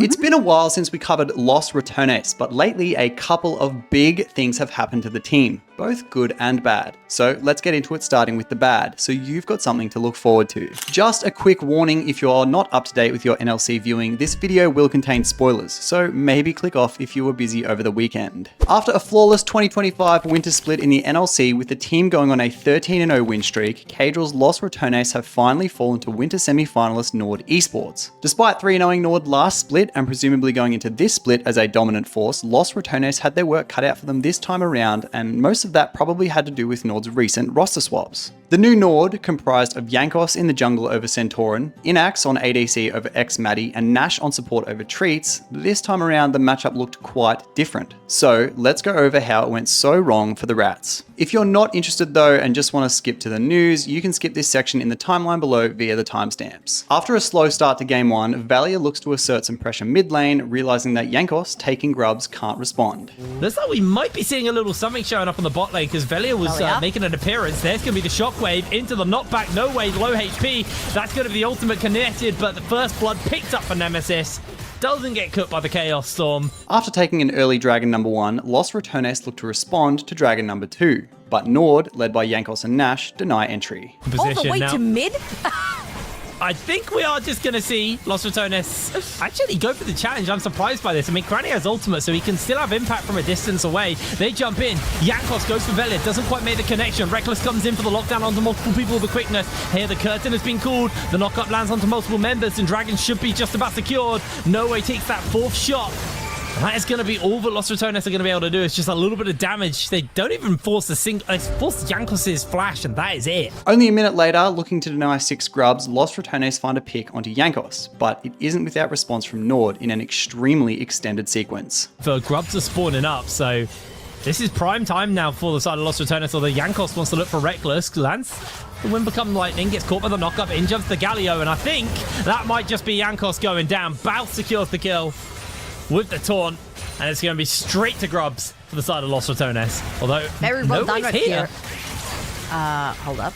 It's been a while since we covered Los Ratones, but lately a couple of big things have happened to the team, both good and bad. So let's get into it, starting with the bad, so you've got something to look forward to. Just a quick warning, if you're not up to date with your NLC viewing, this video will contain spoilers, so maybe click off if you were busy over the weekend. After a flawless 2025 winter split in the NLC with the team going on a 13-0 win streak, Caedrel's Los Ratones have finally fallen to winter semi-finalist Nord Esports. Despite 3-0ing Nord last split, and presumably going into this split as a dominant force, Los Ratones had their work cut out for them this time around, and most of that probably had to do with Nord's recent roster swaps. The new Nord comprised of Jankos in the jungle over Centauran, Inax on ADC over X-Maddie, and Nash on support over Treats. This time around the matchup looked quite different. So let's go over how it went so wrong for the Rats. If you're not interested though and just want to skip to the news, you can skip this section in the timeline below via the timestamps. After a slow start to game 1, Valia looks to assert some pressure mid lane, realizing that Jankos, taking grubs, can't respond. Looks like we might be seeing a little something showing up on the bot lane because Valia was making an appearance. There's going to be the shockwave into the knockback. No way, low HP. That's going to be the ultimate connected, but the first blood picked up for Nemesis. Doesn't get cooked by the Chaos Storm. After taking an early Dragon number 1, Los Ratones look to respond to Dragon number 2, but Nord, led by Jankos and Nash, deny entry. All the way to mid? I think we are just going to see Los Ratones actually go for the challenge. I'm surprised by this. I mean, Cranny has ultimate, so he can still have impact from a distance away. They jump in. Jankos goes for Velia. Doesn't quite make the connection. Reckless comes in for the lockdown onto multiple people with the quickness. Here, the curtain has been called. The knockup lands onto multiple members, and Dragon should be just about secured. No Way takes that fourth shot. That is going to be all that Los Ratones are going to be able to do. It's just a little bit of damage. They don't even force the single. They force Jankos' flash, and that is it. Only a minute later, looking to deny 6 grubs, Los Ratones find a pick onto Jankos, but it isn't without response from Nord in an extremely extended sequence. The grubs are spawning up, so this is prime time now for the side of Los Ratones, although Jankos wants to look for Reckless. Lands the wind become lightning, gets caught by the knockup, in jumps the Galio, and I think that might just be Jankos going down. Bow secures the kill with the taunt, and it's going to be straight to grubs for the side of Los Ratones. Although very well done right here. Hold up.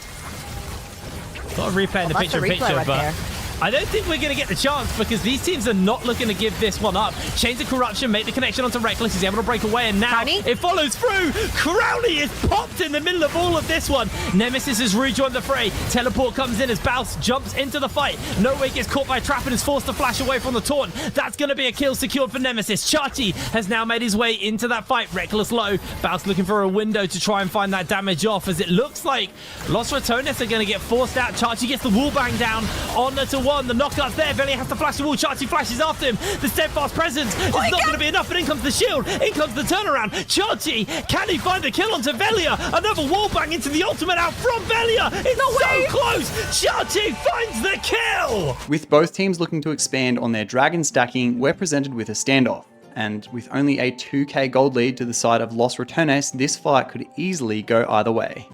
Got a replay in the picture-in-picture, right but there. I don't think we're going to get the chance because these teams are not looking to give this one up. Chains of Corruption make the connection onto Reckless. He's able to break away, and now Crowny? It follows through. Crowny is popped in the middle of all of this one. Nemesis has rejoined the fray. Teleport comes in as Baus jumps into the fight. No Way gets caught by Trap and is forced to flash away from the taunt. That's going to be a kill secured for Nemesis. Chachi has now made his way into that fight. Reckless low. Baus looking for a window to try and find that damage off, as it looks like Los Ratones are going to get forced out. Chachi gets the wall bang down on to 1. The knockup's there. Velia has to flash the wall. Chachi flashes after him. The steadfast presence is not going to be enough, but in comes the shield. In comes the turnaround. Chachi, can he find the kill onto Velia? Another wall bang into the ultimate out from Velia. It's so close. Chachi finds the kill. With both teams looking to expand on their Dragon stacking, we're presented with a standoff. And with only a 2k gold lead to the side of Los Ratones, this fight could easily go either way.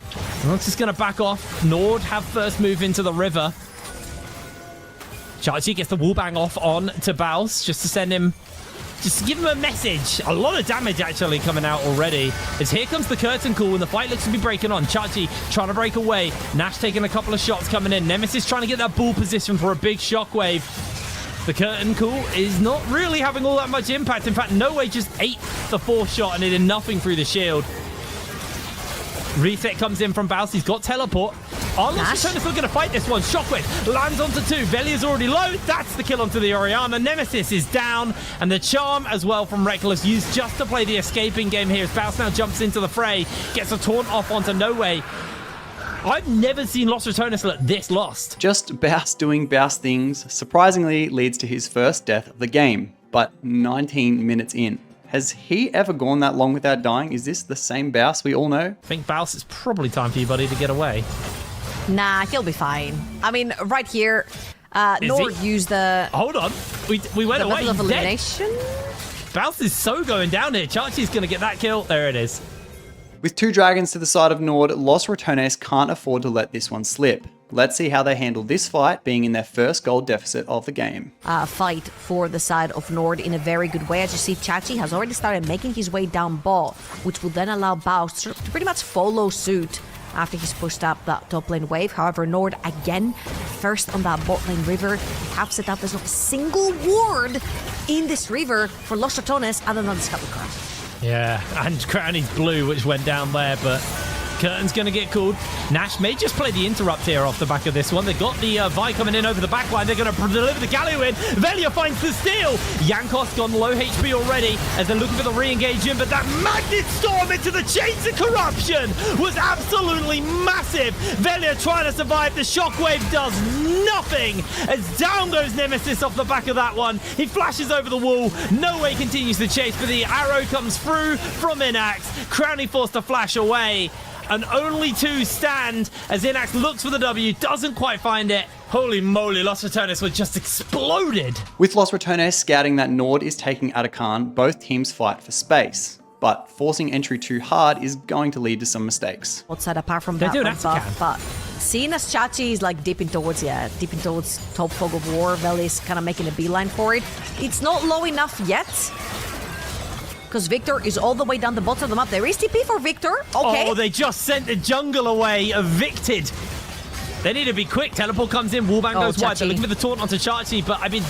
Looks just going to back off. Nord have first move into the river. Chachi gets the wall bang off on to Baus just to send him, just to give him a message. A lot of damage actually coming out already. As here comes the curtain call and the fight looks to be breaking on. Chachi trying to break away. Nash taking a couple of shots coming in. Nemesis trying to get that ball position for a big shockwave. The curtain call is not really having all that much impact. In fact, No Way just ate the fourth shot and it did nothing through the shield. Reset comes in from Baus. He's got teleport. Los Ratones still going to fight this one. Shockwave lands onto 2. Velia's already low. That's the kill onto the Orianna. Nemesis is down. And the charm as well from Reckless used just to play the escaping game here as Baus now jumps into the fray. Gets a taunt off onto No Way. I've never seen Los Ratones look this lost. Just Baus doing Baus things surprisingly leads to his first death of the game, but 19 minutes in. Has he ever gone that long without dying? Is this the same Baus we all know? I think Baus, it's probably time for you, buddy, to get away. Nah, he'll be fine. I mean, right here, Nord used the... Hold on. We went away. Level of elimination? Baus is so going down here. Chachi's going to get that kill. There it is. With 2 dragons to the side of Nord, Los Ratones can't afford to let this one slip. Let's see how they handle this fight, being in their first gold deficit of the game. Fight for the side of Nord in a very good way. As you see, Chachi has already started making his way down bot, which will then allow Baus to pretty much follow suit after he's pushed up that top lane wave. However, Nord again, first on that bot lane river. They have set up, there's not a single ward in this river for Los Ratones other than the Scuttle Card. Yeah, and Crowny's blue, which went down there, but curtain's going to get called. Nash may just play the interrupt here off the back of this one. They've got the Vi coming in over the back line. They're going to deliver the Galio in. Velia finds the steal. Jankos gone low HP already as they're looking for the re-engage in, but that Magnet Storm into the Chains of Corruption was absolutely massive. Velia trying to survive. The Shockwave does nothing as down goes Nemesis off the back of that one. He flashes over the wall. No way continues the chase, but the arrow comes through from Inax. Crowny forced to flash away. And only 2 stand as Inax looks for the W, doesn't quite find it. Holy moly, Los Ratones were just exploded. With Los Ratones scouting that Nord is taking Atakan, both teams fight for space. But forcing entry too hard is going to lead to some mistakes. Outside apart from They're that doing one buff, Atakan. but seeing as Chachi is like dipping towards top fog of war, Velia is kind of making a beeline for it. It's not low enough yet. Because Victor is all the way down the bottom of the map. There is TP for Victor. Okay. Oh, they just sent the jungle away, evicted. They need to be quick. Teleport comes in, wallbang goes wide. They're looking for the taunt onto Chachi, but I mean,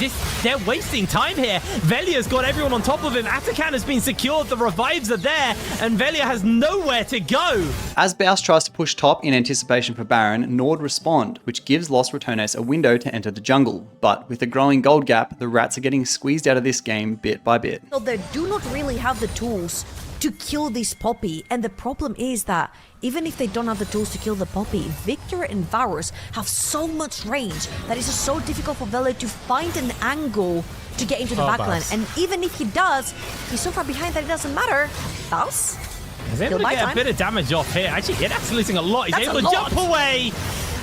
they're wasting time here. Velia's got everyone on top of him. Atakan has been secured, the revives are there, and Velia has nowhere to go. As Baus tries to push top in anticipation for Baron, Nord respond, which gives Los Ratones a window to enter the jungle. But with a growing gold gap, the Rats are getting squeezed out of this game bit by bit. So they do not really have the tools to kill this Poppy, and the problem is that even if they don't have the tools to kill the Poppy, Victor and Varus have so much range that it's just so difficult for Velia to find an angle to get into the backline. And even if he does, he's so far behind that it doesn't matter. Baus? He's able to get a bit of damage off here. Actually, Inax losing a lot. He's able to jump away.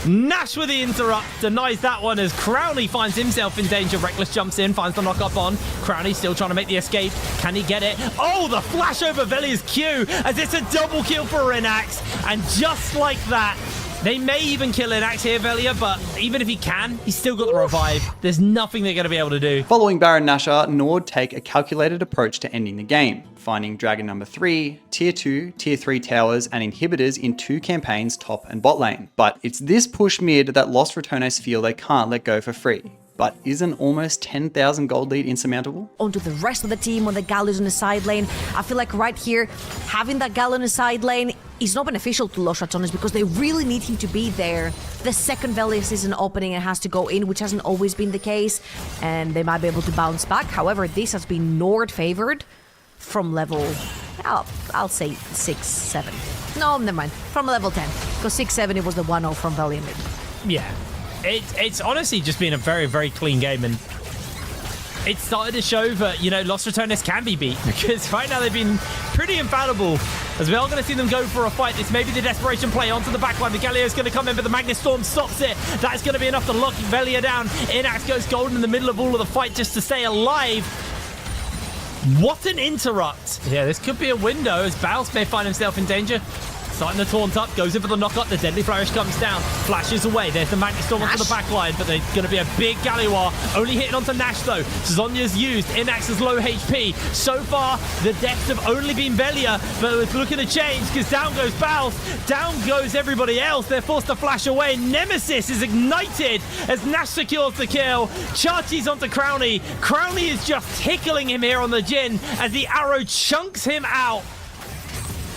Nash with the interrupt, denies that one as Crowley finds himself in danger. Reckless jumps in, finds the knock-up on. Crowley still trying to make the escape. Can he get it? Oh, the flash over Velia's Q as it's a double kill for Inax. And just like that, they may even kill Inax here, Velia, but even if he can, he's still got the revive. There's nothing they're going to be able to do. Following Baron Nashor, Nord take a calculated approach to ending the game, finding Dragon number 3, Tier 2, Tier 3 towers, and inhibitors in 2 campaigns top and bot lane. But it's this push mid that Los Ratones feel they can't let go for free. But isn't almost 10,000 gold lead insurmountable? Onto the rest of the team on the Gallows on the side lane. I feel like right here, having that Gallo on the side lane is not beneficial to Los Ratones because they really need him to be there. The second Velia is an opening and has to go in, which hasn't always been the case, and they might be able to bounce back. However, this has been Nord favored from level, I'll say 6, 7. No, never mind. From level 10. Because 6, 7, it was the 1-0 from Velia mid. Yeah. It's honestly just been a very, very clean game, and it started to show that, you know, Los Ratones can be beat, because right now they've been pretty infallible. As we are going to see them go for a fight, this may be the desperation play onto the backline. The Galio's going to come in, but the Magnet Storm stops it. That's going to be enough to lock Velia down. Inax goes golden in the middle of all of the fight just to stay alive. What an interrupt. Yeah, this could be a window as Baus may find himself in danger. Starting to taunt up, goes in for the knockup, the Deadly Flourish comes down, flashes away, there's the Magnet Storm onto the back line, but there's going to be a big Galioir, only hitting onto Nash though. Zonya's used, Inax is low HP. So far, the deaths have only been Velia, but it's looking to change, because down goes Baus, down goes everybody else, they're forced to flash away. Nemesis is ignited as Nash secures the kill. Chachi's onto Crowny. Crowny is just tickling him here on the Jhin as the arrow chunks him out.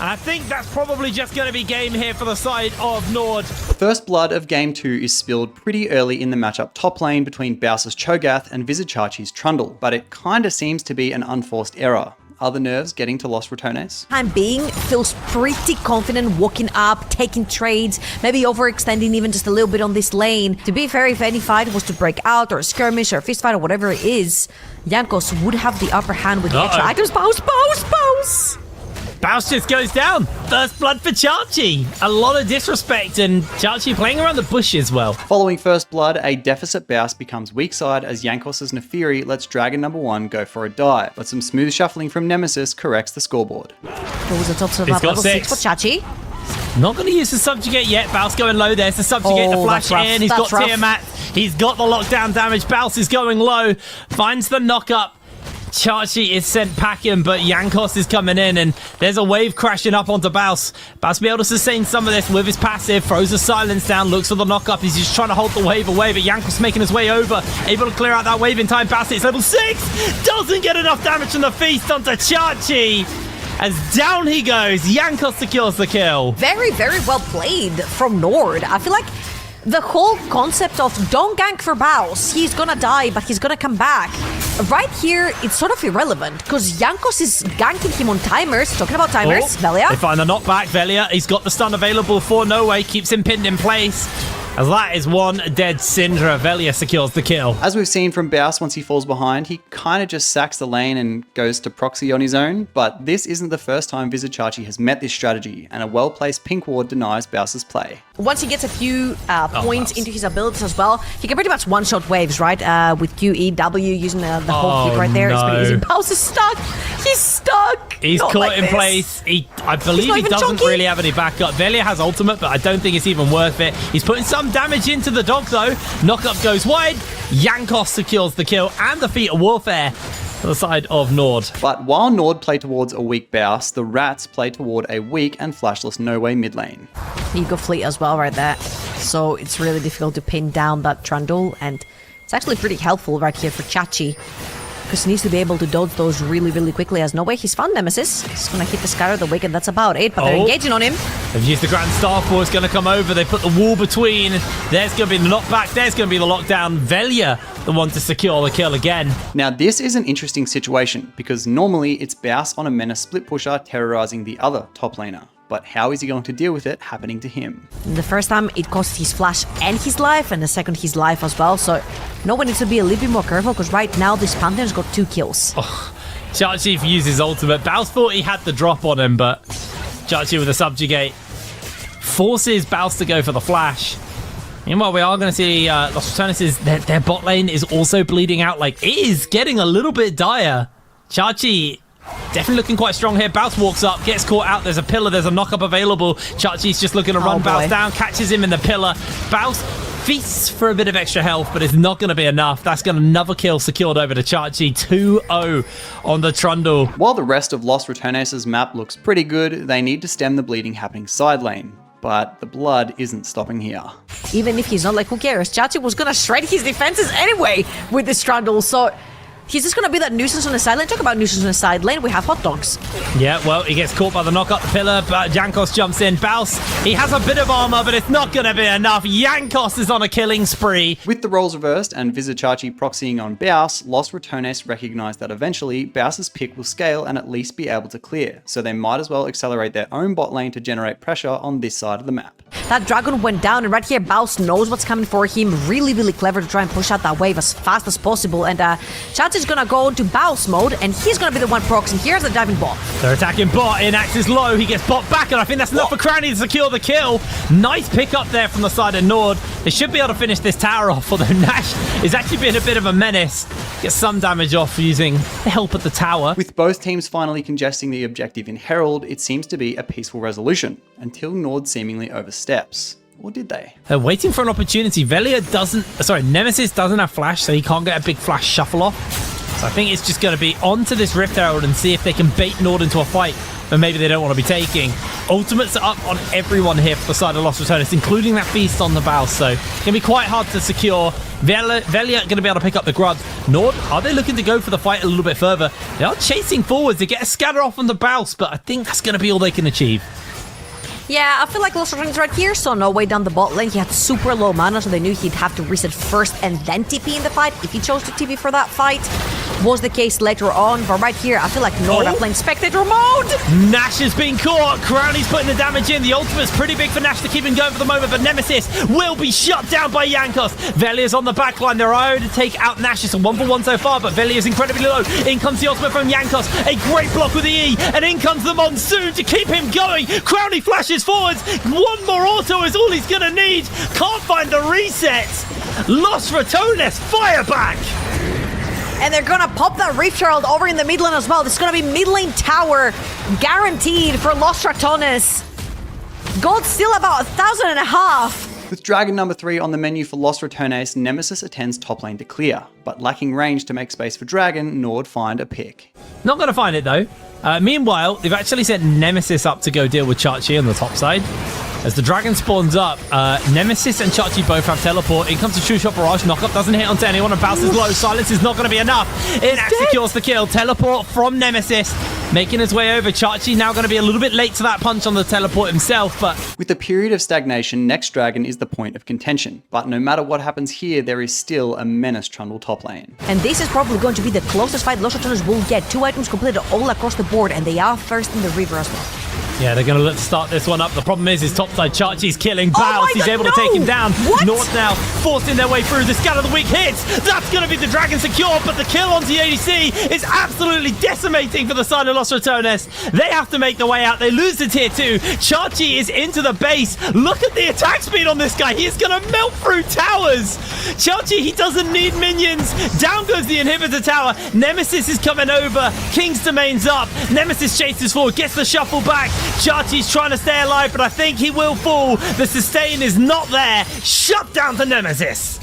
And I think that's probably just going to be game here for the side of Nord. First blood of Game 2 is spilled pretty early in the matchup top lane between Baus's Cho'Gath and Visage Trundle, but it kinda seems to be an unforced error. Are the nerves getting to Los Ratones? Time being, feels pretty confident walking up, taking trades, maybe overextending even just a little bit on this lane. To be fair, if any fight was to break out or a skirmish or a fist fight or whatever it is, Jankos would have the upper hand with the extra items. Baus! Baus just goes down. First blood for Chachi. A lot of disrespect, and Chachi playing around the bush as well. Following first blood, a deficit Baus becomes weak side as Jankos' Nefiri lets Dragon number 1 go for a dive, but some smooth shuffling from Nemesis corrects the scoreboard. Goes the top of level 6 for Chachi. Not going to use the subjugate yet. Baus going low. There's the subjugate, the flash in. He's got Tiamat. He's got the lockdown damage. Baus is going low. Finds the knock up. Chachi is sent packing, but Jankos is coming in, and there's a wave crashing up onto Baus. Baus will be able to sustain some of this with his passive, throws the silence down, looks for the knock-up. He's just trying to hold the wave away, but Jankos making his way over, able to clear out that wave in time. Baus hits level 6, doesn't get enough damage from the feast onto Chachi. As down he goes, Jankos secures the kill. Very, very well played from Nord. I feel like the whole concept of don't gank for Baus, he's gonna die, but he's gonna come back. Right here, it's sort of irrelevant, because Jankos is ganking him on timers. Talking about timers, Velia. They find the knockback. Velia, he's got the stun available for No Way, keeps him pinned in place. As that is one dead Syndra. Velia secures the kill. As we've seen from Baus, once he falls behind, he kind of just sacks the lane and goes to proxy on his own. But this isn't the first time Vizicachi has met this strategy, and a well-placed pink ward denies Baus's play. Once he gets a few points into his abilities as well, he can pretty much one-shot waves, right? With QEW using the whole kit right there. No. It's pretty easy. Baus is stuck. He's stuck. He's Not caught like in this. place. I believe he even doesn't chunky. really have any backup. Velia has ultimate, but I don't think it's even worth it. He's putting some damage into the dog, though. Knockup goes wide. Jankos secures the kill and the feat of warfare to the side of Nord. But while Nord play towards a weak Baus, the Rats play toward a weak and flashless No Way mid lane. You go fleet as well right there. So it's really difficult to pin down that Trundle, and it's actually pretty helpful right here for Chachi, because he needs to be able to dodge those really, really quickly. As No Way, he's found Nemesis. He's gonna hit the Scatter the Wicked, that's about it, but they're engaging on him. They've used the Grand Starfall, going to come over. They put the wall between. There's going to be the knockback. There's going to be the lockdown. Velia, the one to secure the kill again. Now this is an interesting situation, because normally it's Baus on a Menace split pusher terrorizing the other top laner. But how is he going to deal with it happening to him? The first time it cost his flash and his life, and the second his life as well, so no one needs to be a little bit more careful, because right now this Pantheon's got 2 kills. Chachi uses ultimate. Baus thought he had the drop on him, but Chachi with a subjugate forces Baus to go for the flash. Meanwhile, we are going to see Los Ratones, their bot lane is also bleeding out. Like, it is getting a little bit dire. Chachi definitely looking quite strong here. Baus walks up, gets caught out. There's a pillar, there's a knock-up available. Chachi's just looking to run Baus down, catches him in the pillar. Baus feasts for a bit of extra health, but it's not going to be enough. That's going to another kill secured over to Chachi. 2-0 on the Trundle. While the rest of Los Ratones' map looks pretty good, they need to stem the bleeding happening side lane. But the blood isn't stopping here. Even if he's not, like, who cares? Chachi was gonna shred his defenses anyway with this Trundle, so he's just gonna be that nuisance on the side lane. Talk about nuisance on the side lane, we have hot dogs. Yeah, well, he gets caught by the knock-up pillar, but Jankos jumps in. Baus, he has a bit of armor, but it's not going to be enough. Jankos is on a killing spree. With the roles reversed and Vizicachi proxying on Baus, Los Ratones recognize that eventually Baus's pick will scale and at least be able to clear, so they might as well accelerate their own bot lane to generate pressure on this side of the map. That dragon went down, and right here Baus knows what's coming for him. Really, really clever to try and push out that wave as fast as possible, and Chachi's gonna go into Baus mode, and he's gonna be the one proxying. Here's the diving bot. They're attacking bot. Inax is low. He gets bot back, and I think that's enough for Crowny to secure the kill. Nice pick up there from the side of Nord. They should be able to finish this tower off, although Nash is actually being a bit of a menace. Gets some damage off using the help of the tower. With both teams finally congesting the objective in Herald, it seems to be a peaceful resolution, until Nord seemingly oversteps. Or did they? They're waiting for an opportunity. Nemesis doesn't have flash, so he can't get a big flash shuffle off. So I think it's just going to be onto this Rift Herald and see if they can bait Nord into a fight that maybe they don't want to be taking. Ultimates are up on everyone here for the side of Los Ratones, including that feast on the Baus, so it's going to be quite hard to secure. Velia going to be able to pick up the Grud. Nord, are they looking to go for the fight a little bit further? They are chasing forwards. They get a scatter off on the Baus, but I think that's going to be all they can achieve. Yeah, I feel like Los Ratones right here, so No Way down the bot lane. He had super low mana, so they knew he'd have to reset first and then TP in the fight if he chose to TP for that fight. Was the case later on, but right here, I feel like Nord are playing spectator mode. Nash has been caught. Crowley's putting the damage in. The ultimate's pretty big for Nash to keep him going for the moment, but Nemesis will be shut down by Jankos. Velia's on the backline. They're able to take out Nash. It's a 1-for-1 so far, but Velia's incredibly low. In comes the ultimate from Jankos. A great block with the E, and in comes the Monsoon to keep him going. Crowley flashes forwards. One more auto is all he's going to need. Can't find the resets. Los Ratones fire back. And they're gonna pop that Rift Herald over in the mid lane as well. This is gonna be mid lane tower guaranteed for Los Ratones. Gold's still about 1,500. With Dragon number 3 on the menu for Los Ratones, Nemesis attends top lane to clear, but lacking range to make space for Dragon, Nord find a pick. Not going to find it, though. Meanwhile, they've actually sent Nemesis up to go deal with Chachi on the top side. As the Dragon spawns up, Nemesis and Chachi both have teleport. In comes the True Shot Barrage. Knockup doesn't hit onto anyone and bounces low. Silence is not going to be enough. Inax secures the kill. Teleport from Nemesis. Making his way over. Chachi now going to be a little bit late to that punch on the teleport himself, but... With the period of stagnation, next Dragon is the point of contention. But no matter what happens here, there is still a menace Trundle top lane. And this is probably going to be the closest fight Los Ratones will get. 2 items completed all across the board, and they are first in the river as well. Yeah, they're going to look to start this one up. The problem is topside Chachi's killing Baus. He's able to take him down. North now forcing their way through. The Scan of the Weak hits. That's going to be the Dragon secure, but the kill onto the ADC is absolutely decimating for the side of Los Ratones. They have to make their way out. They lose to tier 2. Chachi is into the base. Look at the attack speed on this guy. He is going to melt through towers. Chachi, he doesn't need minions. Down goes the inhibitor tower. Nemesis is coming over. King's Domain's up. Nemesis chases forward, gets the shuffle back. Chachi's trying to stay alive, but I think he will fall. The sustain is not there. Shut down to Nemesis.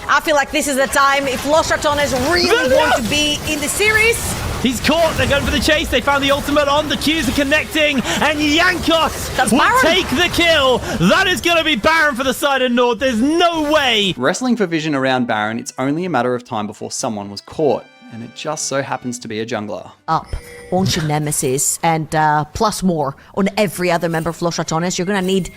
I feel like this is the time if Los Ratones really want to be in the series. He's caught. They're going for the chase. They found the ultimate on. The Qs are connecting. And Jankos will take the kill. That is going to be Baron for the side of Nord. There's no way. Wrestling for vision around Baron, it's only a matter of time before someone was caught. And it just so happens to be a jungler. Up onto Nemesis and plus more on every other member of Los Ratones. You're going to need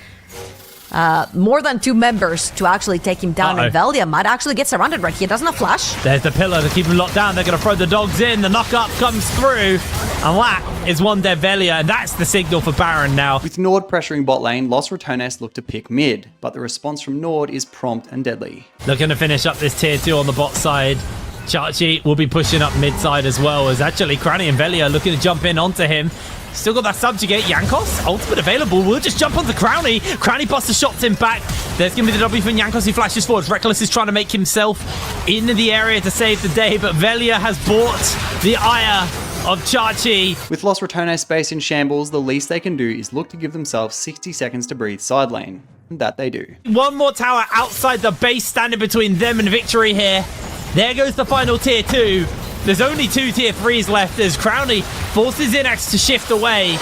more than 2 members to actually take him down. And Velia might actually get surrounded right here. Doesn't have flash. There's the pillar to keep him locked down. They're going to throw the dogs in. The knock-up comes through. And that is one dead Velia. And that's the signal for Baron now. With Nord pressuring bot lane, Los Ratones look to pick mid. But the response from Nord is prompt and deadly. Looking to finish up this tier 2 on the bot side. Chachi will be pushing up mid side as well, as actually Cranny and Velia looking to jump in onto him. Still got that subjugate. Jankos, ultimate available. We'll just jump onto Crowny. Crowny buster shots him back. There's going to be the W from Jankos. He flashes forward. Reckless is trying to make himself into the area to save the day, but Velia has bought the ire of Chachi. With Los Ratones space in shambles, the least they can do is look to give themselves 60 seconds to breathe side lane. And that they do. One more tower outside the base standing between them and victory here. There goes the final tier 2. There's only 2 tier 3s left as Crowny forces Inax to shift away.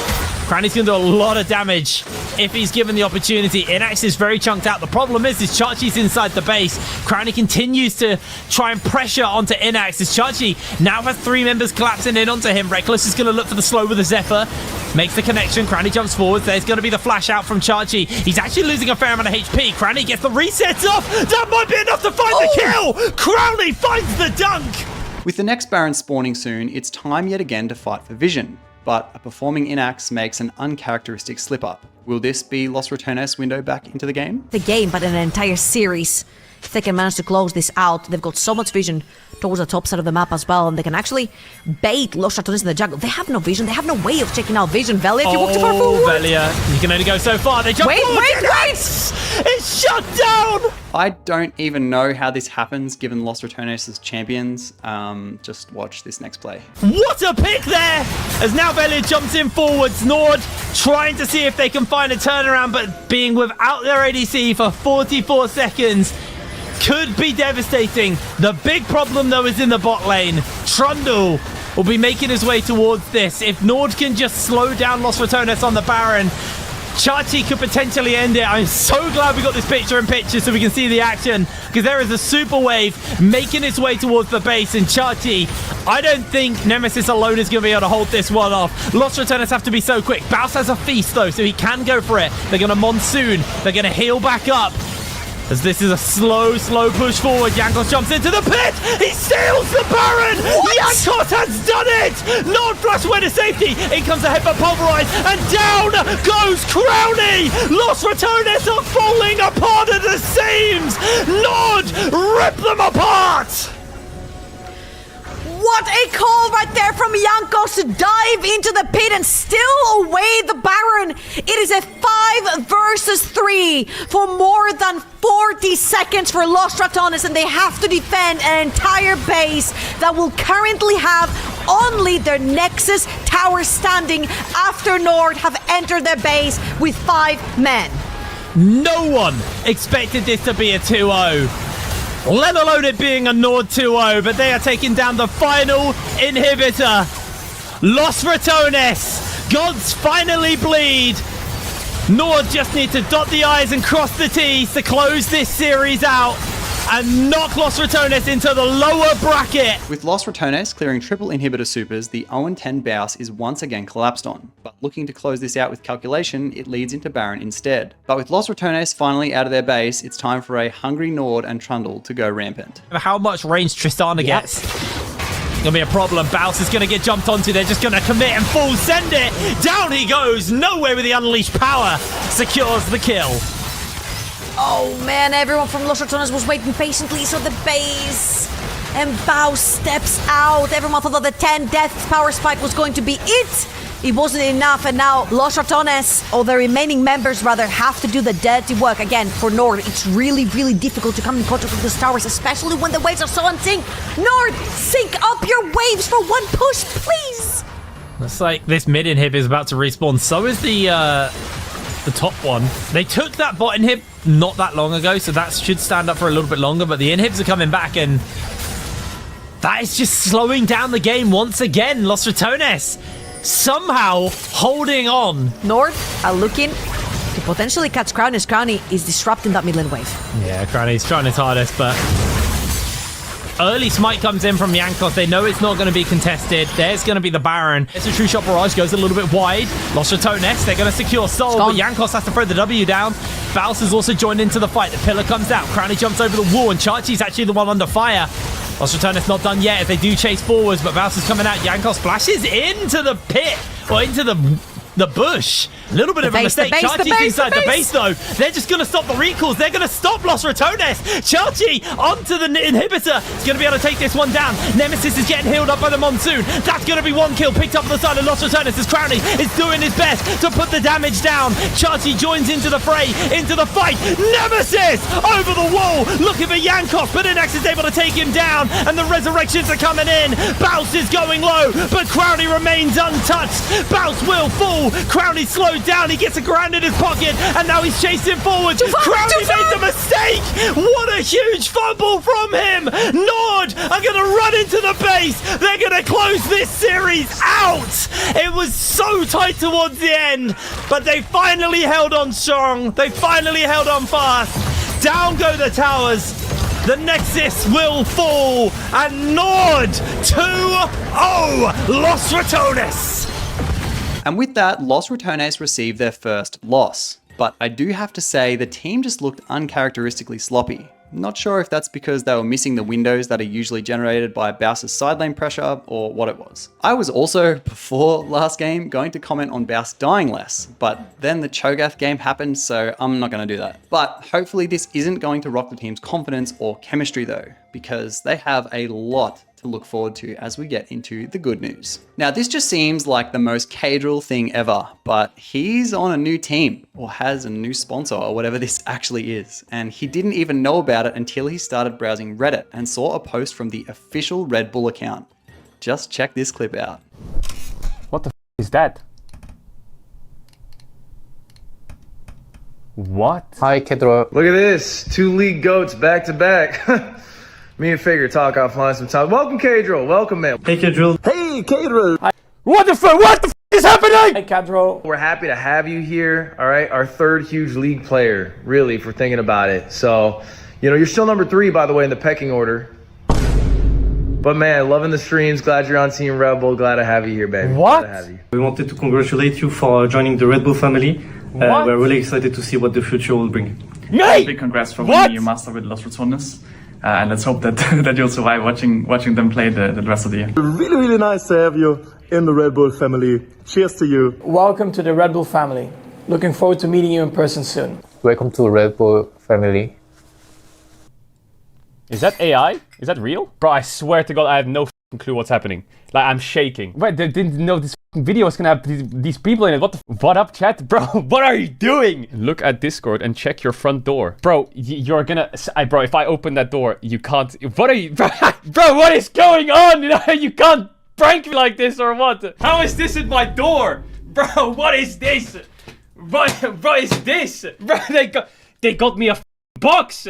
Crowny's going to do a lot of damage if he's given the opportunity. Inax is very chunked out. The problem is Chachi's inside the base. Crowny continues to try and pressure onto Inax as Chachi now has 3 members collapsing in onto him. Reckless is going to look for the slow with the Zephyr. Makes the connection. Crowny jumps forward. There's going to be the flash out from Chachi. He's actually losing a fair amount of HP. Crowny gets the resets off. That might be enough to find the kill. Crowny finds the dunk. With the next Baron spawning soon, it's time yet again to fight for vision. But a performing Inax makes an uncharacteristic slip-up. Will this be Los Ratones' window back into the game? The game, but an entire series. If they can manage to close this out, they've got so much vision towards the top side of the map as well, and they can actually bait Los Ratones in the jungle. They have no vision. They have no way of checking out vision. Velia, if you walk too far forward. Velia, you can only go so far. They jump forward. Wait! It's shut down! I don't even know how this happens, given Los Ratones as champions. Just watch this next play. What a pick there! As now Velia jumps in forwards. Nord trying to see if they can find a turnaround, but being without their ADC for 44 seconds could be devastating. The big problem, though, is in the bot lane. Trundle will be making his way towards this. If Nord can just slow down Los Ratones on the Baron, Chachi could potentially end it. I'm so glad we got this picture-in-picture so we can see the action, because there is a super wave making its way towards the base, and Chachi, I don't think Nemesis alone is going to be able to hold this one off. Los Ratones have to be so quick. Baus has a feast, though, so he can go for it. They're going to monsoon. They're going to heal back up. As this is a slow push forward. Jankos jumps into the pit. He steals the Baron. Jankos has done it. Nord flash away to safety. In comes the headbutt pulverize. And down goes Crowny. Los Ratones are falling apart at the seams. Nord rip them apart. What a call right there from Jankos to dive into the pit and steal away the Baron. It is a 5 versus 3 for more than 40 seconds for Los Ratones, and they have to defend an entire base that will currently have only their Nexus tower standing after Nord have entered their base with 5 men. No one expected this to be a 2-0. Let alone it being a Nord 2-0, but they are taking down the final inhibitor. Los Ratones, gods finally bleed. Nord just need to dot the I's and cross the T's to close this series out and knock Los Ratones into the lower bracket. With Los Ratones clearing triple inhibitor supers, the 0-10 Baus is once again collapsed on. But looking to close this out with calculation, it leads into Baron instead. But with Los Ratones finally out of their base, it's time for a hungry Nord and Trundle to go rampant. How much range Tristana gets? Gonna be a problem. Baus is gonna get jumped onto. They're just gonna commit and full send it. Down he goes. Nowhere with the unleashed power. Secures the kill. Oh man, everyone from Los Ratones was waiting patiently so the base. And Baus steps out. Everyone thought that the 10 death power spike was going to be it. It wasn't enough, and now Los Ratones, or the remaining members rather, have to do the dirty work. Again, for Nord, it's really, really difficult to come in contact with these towers, especially when the waves are so in sync. Nord, sync up your waves for one push, please! Looks like this mid inhib is about to respawn. So is the top one. They took that bot inhib not that long ago, so that should stand up for a little bit longer, but the inhibs are coming back, and that is just slowing down the game once again. Los Ratones somehow holding on. Nord are looking to potentially catch Crowny. Crowny is disrupting that mid lane wave. Yeah, Crowny's trying his hardest, but early smite comes in from Jankos. They know it's not going to be contested. There's going to be the Baron. It's a true shot barrage, goes a little bit wide. Los Ratones, they're going to secure Soul, but Jankos has to throw the W down. Baus has also joined into the fight. The pillar comes down. Crowny jumps over the wall, and Chachi's actually the one under fire. Los Ratones not done yet as they do chase forwards, but Baus is coming out. Jankos splashes into the pit, or into the bush. A little bit of a mistake. Chachi's inside the base, though. They're just going to stop the recalls. They're going to stop Los Ratones. Chachi onto the inhibitor. He's going to be able to take this one down. Nemesis is getting healed up by the Monsoon. That's going to be one kill picked up on the side of Los Ratones as Crowny is doing his best to put the damage down. Chachi joins into the fray, into the fight. Nemesis over the wall, looking for Jankos, but Inex is able to take him down, and the resurrections are coming in. Baus is going low, but Crowny remains untouched. Baus will fall. Crowny slowed down. He gets a ground in his pocket, and now he's chasing forward. Crowny made the mistake. What a huge fumble from him. Nord are going to run into the base. They're going to close this series out. It was so tight towards the end, but they finally held on strong. They finally held on fast. Down go the towers. The Nexus will fall, and Nord 2-0 Los Ratones. And with that, Los Ratones received their first loss. But I do have to say the team just looked uncharacteristically sloppy. Not sure if that's because they were missing the windows that are usually generated by Baus's side lane pressure or what it was. I was also, before last game, going to comment on Baus dying less, but then the Cho'Gath game happened, so I'm not going to do that. But hopefully this isn't going to rock the team's confidence or chemistry though, because they have a lot to look forward to as we get into the good news. Now, this just seems like the most Cadril thing ever, but he's on a new team or has a new sponsor or whatever this actually is. And he didn't even know about it until he started browsing Reddit and saw a post from the official Red Bull account. Just check this clip out. What the is that? What? Hi, Kedro. Look at this. 2 league goats back to back. Me and Figure talk offline sometimes. Welcome, Cadril. Welcome, man. Hey, Cadril. Hey, Cadril. What the is happening? Hey, Cadril. We're happy to have you here. All right, our 3rd huge league player, really, if we're thinking about it. So, you know, you're still number 3, by the way, in the pecking order. But man, loving the streams. Glad you're on Team Red Bull. Glad to have you here, baby. What? Glad to have you. We wanted to congratulate you for joining the Red Bull family. We're really excited to see what the future will bring. Big congrats for winning your master with Los Ratones. And let's hope that that you'll survive watching them play the rest of the year. Really, really nice to have you in the Red Bull family. Cheers to you. Welcome to the Red Bull family. Looking forward to meeting you in person soon. Welcome to Red Bull family. Is that AI? Is that real? Bro, I swear to God, I have no f***ing clue what's happening. Like, I'm shaking. Wait, they didn't know this f***ing video was gonna have these people in it. What up, chat? Bro, what are you doing? Look at Discord and check your front door. Bro, you're gonna... bro, if I open that door, you can't... What are you... Bro, what is going on? You can't prank me like this or what? How is this at my door? Bro, what is this? What is this? Bro, they got me a box.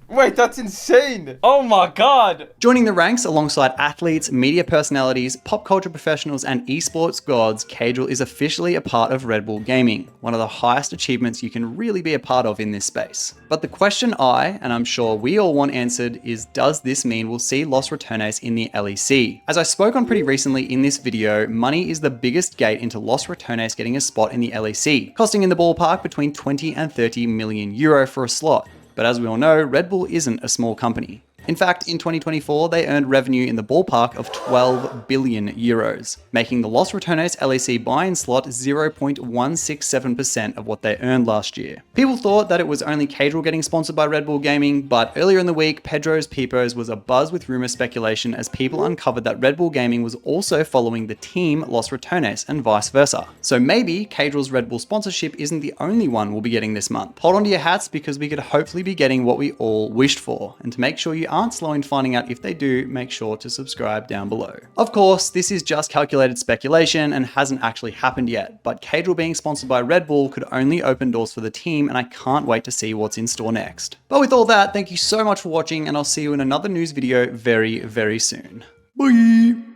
Wait, that's insane. Oh my god. Joining the ranks alongside athletes, media personalities, pop culture professionals, and esports gods, Cadril is officially a part of Red Bull Gaming, one of the highest achievements you can really be a part of in this space. But the question and I'm sure we all want answered, is does this mean we'll see Los Ratones in the LEC? As I spoke on pretty recently in this video, money is the biggest gate into Los Ratones getting a spot in the LEC, costing in the ballpark between 20 and 30 million euro for a slot. But as we all know, Red Bull isn't a small company. In fact, in 2024, they earned revenue in the ballpark of 12 billion euros, making the Los Ratones LEC buy-in slot 0.167% of what they earned last year. People thought that it was only Cadril getting sponsored by Red Bull Gaming, but earlier in the week, Pedro's Pipos was abuzz with rumor speculation as people uncovered that Red Bull Gaming was also following the team Los Ratones and vice versa. So maybe Cadril's Red Bull sponsorship isn't the only one we'll be getting this month. Hold on to your hats because we could hopefully be getting what we all wished for. And to make sure you aren't slow in finding out if they do, make sure to subscribe down below. Of course, this is just calculated speculation and hasn't actually happened yet, but Cadril being sponsored by Red Bull could only open doors for the team, and I can't wait to see what's in store next. But with all that, thank you so much for watching, and I'll see you in another news video very, very soon. Bye!